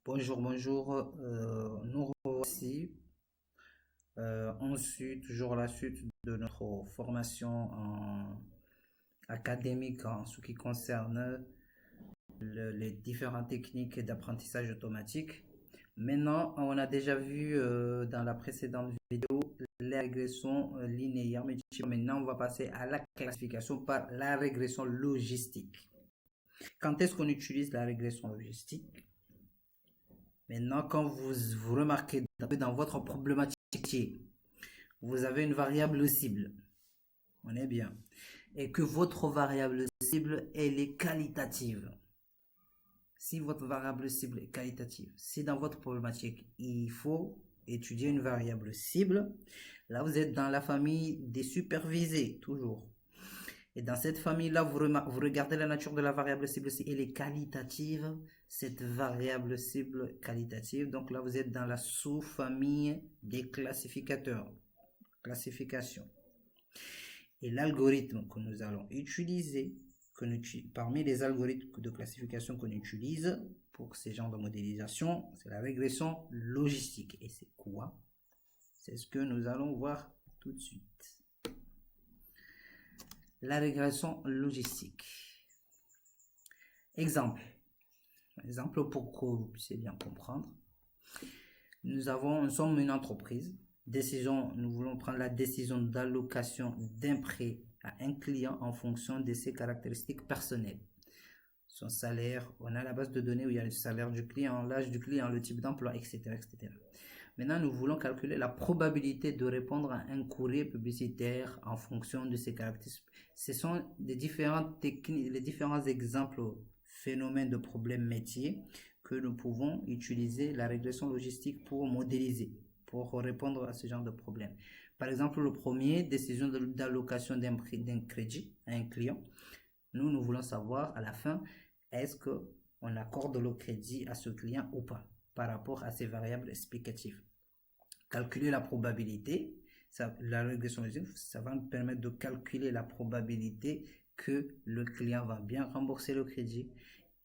Bonjour, bonjour. Nous revoici. On suit toujours la suite de notre formation académique en ce qui concerne les différentes techniques d'apprentissage automatique. Maintenant, on a déjà vu dans la précédente vidéo la régression linéaire multiple. Maintenant, on va passer à la classification par la régression logistique. Quand est-ce qu'on utilise la régression logistique? Maintenant, quand vous remarquez dans votre problématique, vous avez une variable cible, on est bien, et que votre variable cible, elle est qualitative. Si votre variable cible est qualitative, si dans votre problématique, il faut étudier une variable cible, là, vous êtes dans la famille des supervisés, toujours. Et dans cette famille-là, vous regardez la nature de la variable cible, si elle est qualitative, cette variable cible qualitative. Donc là, vous êtes dans la sous-famille des classificateurs. Classification. Et l'algorithme que nous allons utiliser, parmi les algorithmes de classification qu'on utilise pour ces genres de modélisation, c'est la régression logistique. Et c'est quoi? C'est ce que nous allons voir tout de suite. La régression logistique. Exemple pour que vous puissiez bien comprendre. Nous sommes une entreprise. Nous voulons prendre la décision d'allocation d'un prêt à un client en fonction de ses caractéristiques personnelles. Son salaire, on a la base de données où il y a le salaire du client, l'âge du client, le type d'emploi, etc., etc. Maintenant, nous voulons calculer la probabilité de répondre à un courrier publicitaire en fonction de ces caractéristiques. Ce sont les différentes techniques, les différents exemples, phénomènes de problèmes métiers que nous pouvons utiliser la régression logistique pour modéliser, pour répondre à ce genre de problème. Par exemple, le premier, décision d'allocation d'un crédit à un client. Nous voulons savoir à la fin, est-ce qu'on accorde le crédit à ce client ou pas, par rapport à ces variables explicatives. Calculer la probabilité, la régression logistique, ça va nous permettre de calculer la probabilité que le client va bien rembourser le crédit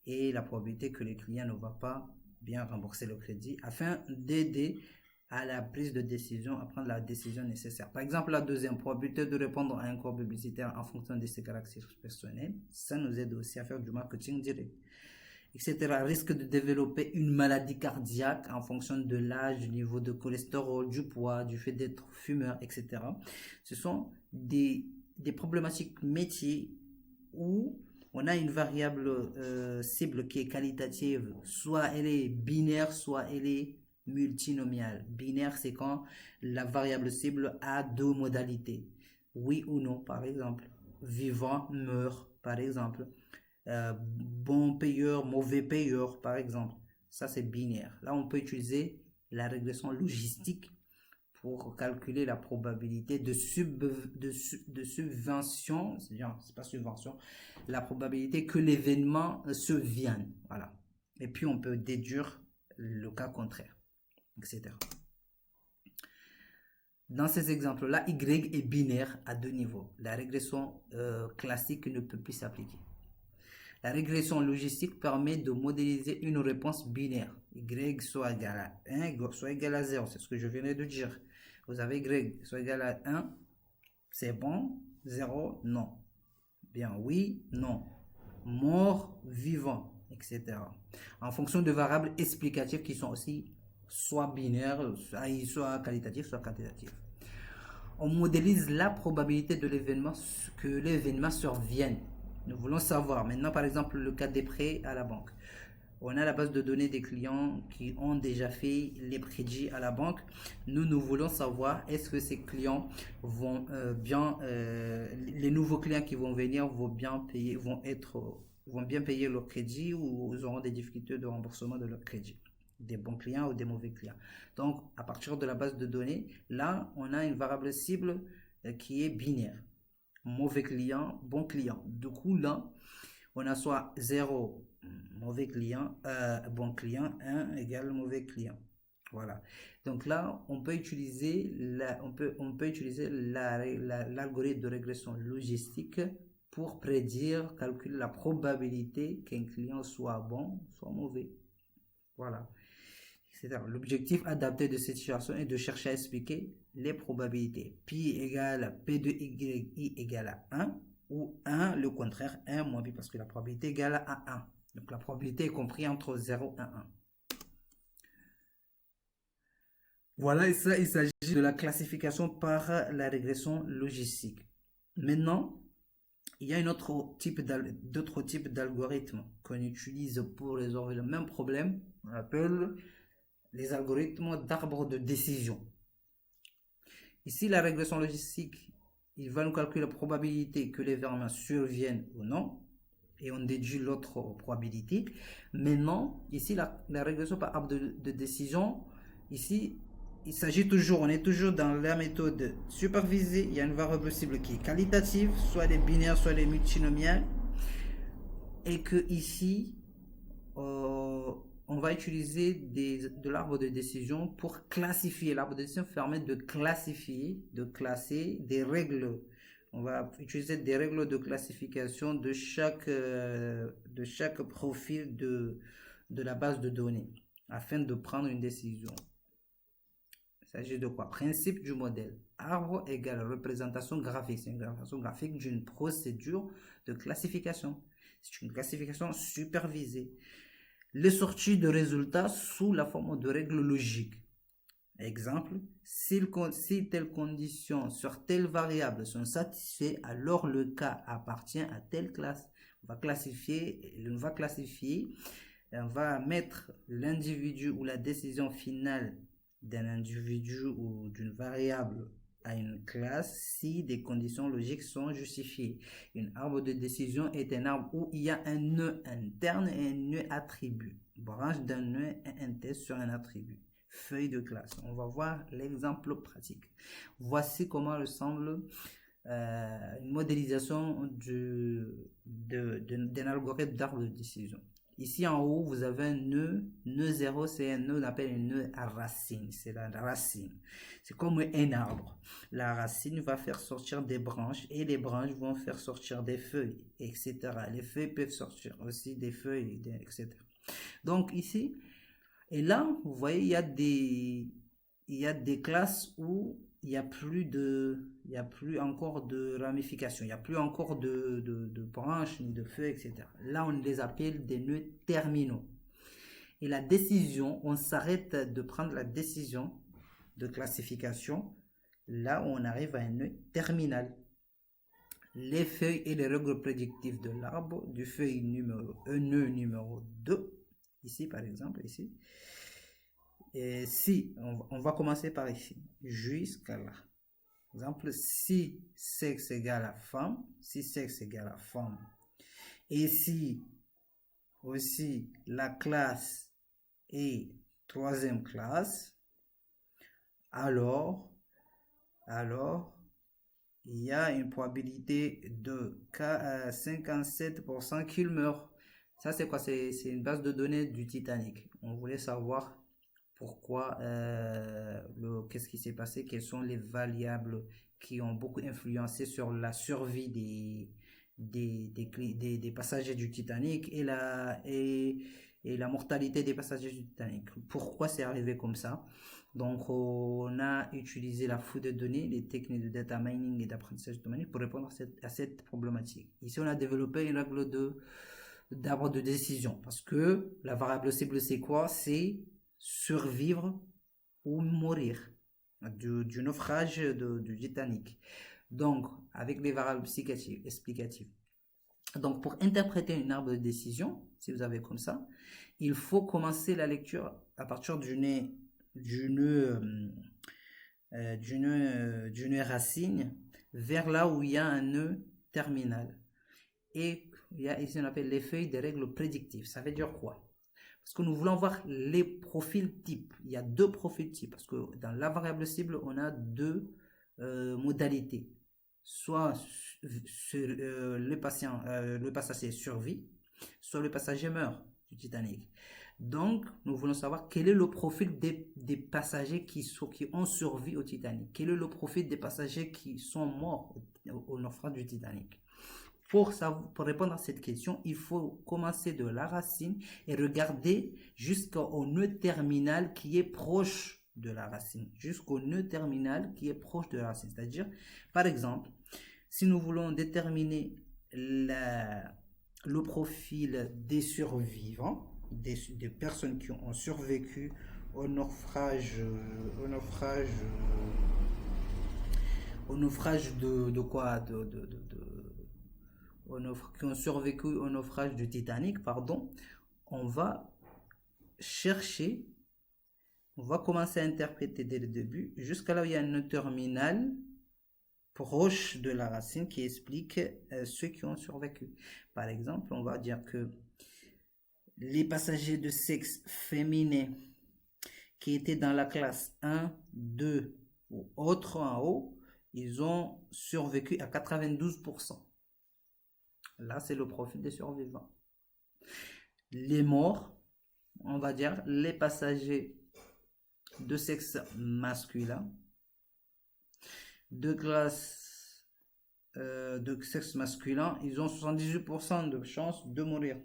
et la probabilité que le client ne va pas bien rembourser le crédit afin d'aider à la prise de décision, à prendre la décision nécessaire. Par exemple, la deuxième, probabilité de répondre à un cours publicitaire en fonction de ses caractéristiques personnelles, ça nous aide aussi à faire du marketing direct, etc. Risque de développer une maladie cardiaque en fonction de l'âge, du niveau de cholestérol, du poids, du fait d'être fumeur, etc. Ce sont des problématiques métiers où on a une variable cible qui est qualitative, soit elle est binaire, soit elle est multinomiale. Binaire, c'est quand la variable cible a deux modalités, oui ou non, par exemple. Vivant, meurt, par exemple. Bon payeur, mauvais payeur, par exemple. Ça, c'est binaire. Là, on peut utiliser la régression logistique pour calculer la probabilité de subvention, c'est pas subvention, la probabilité que l'événement se vienne. Voilà. Et puis, on peut déduire le cas contraire, etc. Dans ces exemples-là, Y est binaire à deux niveaux. La régression classique ne peut plus s'appliquer. La régression logistique permet de modéliser une réponse binaire. Y soit égal à 1, soit égal à 0. C'est ce que je venais de dire. Vous avez Y soit égal à 1, c'est bon. 0, non. Bien, oui, non. Mort, vivant, etc. En fonction de variables explicatives qui sont aussi soit binaires, soit qualitatives, soit quantitatives. On modélise la probabilité de l'événement, que l'événement survienne. Nous voulons savoir maintenant, par exemple, le cas des prêts à la banque. On a la base de données des clients qui ont déjà fait les crédits à la banque. Nous voulons savoir est-ce que ces clients vont les nouveaux clients qui vont venir vont bien payer leur crédit ou ils auront des difficultés de remboursement de leur crédit, des bons clients ou des mauvais clients. Donc, à partir de la base de données, là, on a une variable cible qui est binaire. Mauvais client, bon client. Du coup, là, on a soit 0 mauvais client, bon client, 1 égale mauvais client. Voilà. Donc là, on peut utiliser l'algorithme de régression logistique pour prédire, calculer la probabilité qu'un client soit bon, soit mauvais. Voilà. etc. L'objectif adapté de cette situation est de chercher à expliquer les probabilités. Pi égale P de Y égale à 1 ou 1, le contraire, 1 moins pi, parce que la probabilité égale à 1. Donc la probabilité est comprise entre 0 et 1. Voilà, et ça, il s'agit de la classification par la régression logistique. Maintenant, il y a d'autres types d'algorithmes qu'on utilise pour résoudre le même problème. On appelle les algorithmes d'arbre de décision. Ici, la régression logistique, il va nous calculer la probabilité que l'événement survienne ou non, et on déduit l'autre probabilité. Maintenant, ici, la régression par arbre de décision, ici, il s'agit toujours, on est toujours dans la méthode supervisée. Il y a une variable cible qui est qualitative, soit des binaires, soit des multinomiales, et que ici, on va utiliser de l'arbre de décision pour classifier. L'arbre de décision permet de classifier, de classer des règles. On va utiliser des règles de classification de chaque profil de la base de données afin de prendre une décision. Il s'agit de quoi? Principe du modèle. Arbre égale représentation graphique. C'est une représentation graphique d'une procédure de classification. C'est une classification supervisée. Les sorties de résultats sous la forme de règles logiques. Exemple, si telle condition sur telle variable sont satisfaites, alors le cas appartient à telle classe. On va classifier, on va mettre l'individu ou la décision finale d'un individu ou d'une variable à une classe si des conditions logiques sont justifiées. Un arbre de décision est un arbre où il y a un nœud interne et un nœud attribut. Branche d'un nœud et un test sur un attribut. Feuille de classe. On va voir l'exemple pratique. Voici comment ressemble une modélisation d'un algorithme d'arbre de décision. Ici en haut, vous avez un nœud. Nœud 0, c'est un nœud, on appelle un nœud à racine. C'est la racine. C'est comme un arbre. La racine va faire sortir des branches et les branches vont faire sortir des feuilles, etc. Les feuilles peuvent sortir aussi des feuilles, etc. Donc ici, et là, vous voyez, il y a des classes où il n'y a plus encore de ramifications, il n'y a plus encore de branches, ni de feuilles, etc. Là, on les appelle des nœuds terminaux. Et la décision, on s'arrête de prendre la décision de classification là où on arrive à un nœud terminal. Les feuilles et les règles prédictives de l'arbre du nœud numéro 2, ici par exemple, ici. Et si, on va commencer par ici, jusqu'à là. Par exemple, si sexe égale à femme, et si aussi la classe est troisième classe, alors il y a une probabilité de 57% qu'il meurt. Ça c'est quoi? C'est une base de données du Titanic. On voulait savoir pourquoi, qu'est-ce qui s'est passé, quelles sont les variables qui ont beaucoup influencé sur la survie des passagers du Titanic et la mortalité des passagers du Titanic. Pourquoi c'est arrivé comme ça? Donc, on a utilisé la fouille de données, les techniques de data mining et d'apprentissage automatique pour répondre à cette problématique. Ici, on a développé une règle d'arbre de décision parce que la variable cible, c'est quoi? C'est survivre ou mourir du naufrage du Titanic. Donc, avec des variables explicatives. Donc, pour interpréter une arbre de décision, si vous avez comme ça, il faut commencer la lecture à partir du nœud racine vers là où il y a un nœud terminal. Et il y a ici, on appelle les feuilles des règles prédictives. Ça veut dire quoi? Parce que nous voulons voir les profils types. Il y a deux profils types. Parce que dans la variable cible, on a deux modalités. Soit le passager survit, soit le passager meurt du Titanic. Donc, nous voulons savoir quel est le profil des passagers qui ont survécu au Titanic. Quel est le profil des passagers qui sont morts au naufrage du Titanic. pour répondre à cette question, il faut commencer de la racine et regarder jusqu'au nœud terminal qui est proche de la racine. Jusqu'au nœud terminal qui est proche de la racine. C'est-à-dire, par exemple, si nous voulons déterminer le profil des survivants, des personnes qui ont survécu au naufrage, de quoi qui ont survécu au naufrage du Titanic, pardon, on va chercher, on va commencer à interpréter dès le début, jusqu'à là où il y a un terminal proche de la racine qui explique ceux qui ont survécu. Par exemple, on va dire que les passagers de sexe féminin qui étaient dans la classe 1, 2 ou autre en haut, ils ont survécu à 92%. Là, c'est le profil des survivants. Les morts, on va dire les passagers de sexe masculin, de classe de sexe masculin, ils ont 78% de chances de mourir.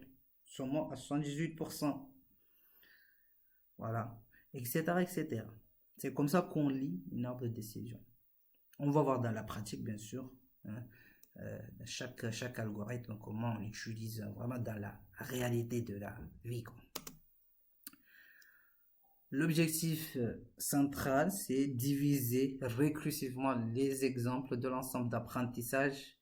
Ils sont morts à 78%. Voilà, etc., etc. C'est comme ça qu'on lit une arbre de décision. On va voir dans la pratique, bien sûr, hein, chaque algorithme, comment on l'utilise vraiment dans la réalité de la vie, quoi. L'objectif central, c'est diviser récursivement les exemples de l'ensemble d'apprentissage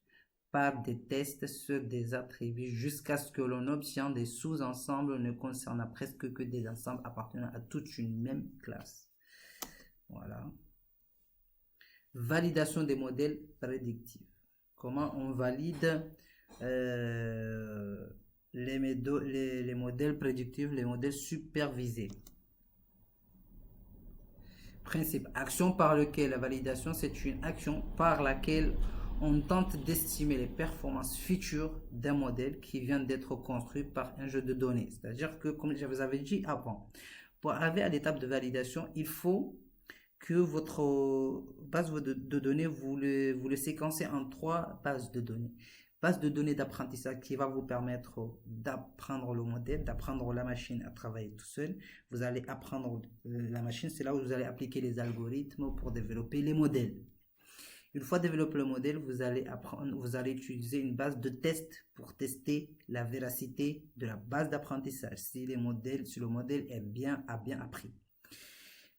par des tests sur des attributs jusqu'à ce que l'on obtienne des sous-ensembles ne concernant presque que des ensembles appartenant à toute une même classe. Voilà. Validation des modèles prédictifs. Comment on valide les modèles prédictifs, les modèles supervisés. Principe. Action par lequel la validation, c'est une action par laquelle on tente d'estimer les performances futures d'un modèle qui vient d'être construit par un jeu de données. C'est-à-dire que, comme je vous avais dit avant, pour arriver à l'étape de validation, il faut que votre base de données, vous le séquencez en 3 bases de données. Base de données d'apprentissage qui va vous permettre d'apprendre le modèle, d'apprendre la machine à travailler tout seul. Vous allez apprendre la machine, c'est là où vous allez appliquer les algorithmes pour développer les modèles. Une fois développé le modèle, vous allez utiliser une base de test pour tester la véracité de la base d'apprentissage, si le modèle a bien appris.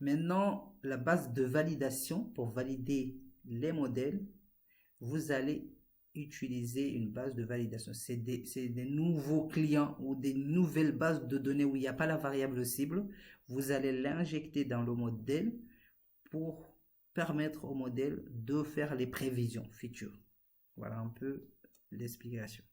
Maintenant, la base de validation, pour valider les modèles, vous allez utiliser une base de validation. C'est des nouveaux clients ou des nouvelles bases de données où il n'y a pas la variable cible. Vous allez l'injecter dans le modèle pour permettre au modèle de faire les prévisions futures. Voilà un peu l'explication.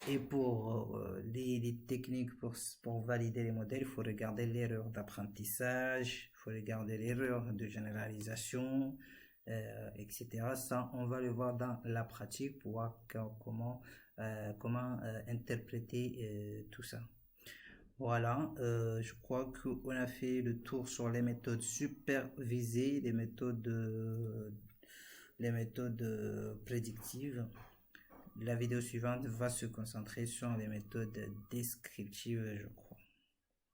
Et pour les techniques pour valider les modèles, il faut regarder l'erreur d'apprentissage, il faut regarder l'erreur de généralisation, etc. Ça, on va le voir dans la pratique pour voir comment interpréter tout ça. Voilà, je crois qu'on a fait le tour sur les méthodes supervisées, les méthodes prédictives. La vidéo suivante va se concentrer sur les méthodes descriptives, je crois.